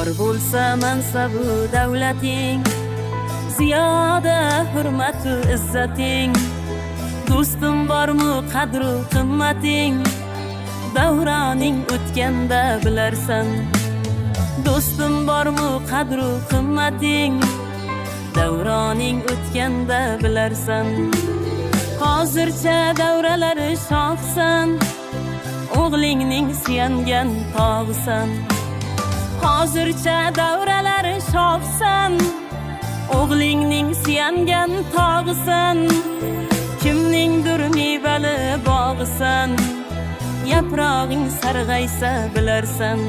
bor bo'lsa mansabu davlating, ziyoda hurmatu izzating, do'stim bormi qadru qimmating, davroning o'tganda bilarsan. Do'stim bormi qadru qimmating, davroning o'tganda bilarsan. Hozircha davralari shohsan, o'g'lingning suyangan tog'isan. Hozircha davralari shohsan, o'g'lingning suyangan tog'isan. Kimningdir mevali bog'isan, yaprog'ing sarg'aysa bilarsan.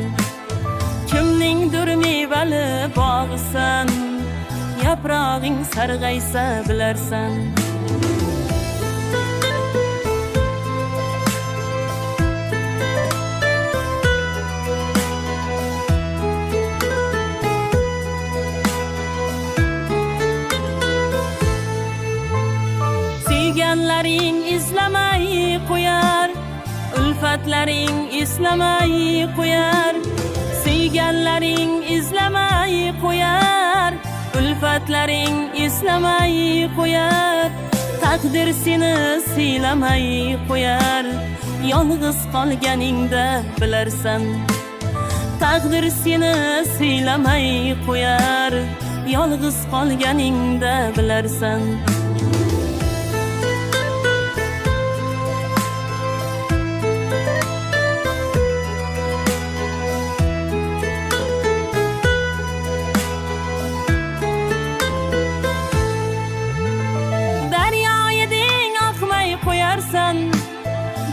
Kimningdir mevali bog'isan, yaprog'ing sarg'aysa bilarsan. Sevganlaring izlamay qo'yar, ulfatlaring islamay qo'yar. Sevganlaring izlamay qo'yar, ulfatlaring islamay qo'yar. Taqdir seni siylamay qo'yar, yolg'iz qolganingda bilarsan. Taqdir seni siylamay qo'yar, yolg'iz qolganingda bilarsan.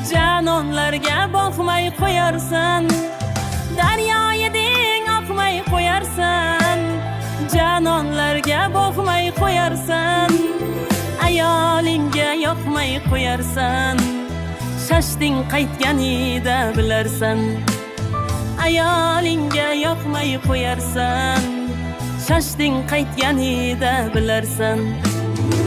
Janonlarga boqmay qo'yarsan, daryo eding oqmay qo'yarsan. Janonlarga boqmay qo'yarsan, ayolingga yoqmay qo'yarsan. Shashding qaytganida bilarsan, ayolingga yoqmay qo'yarsan. Shashding qaytganida bilarsan.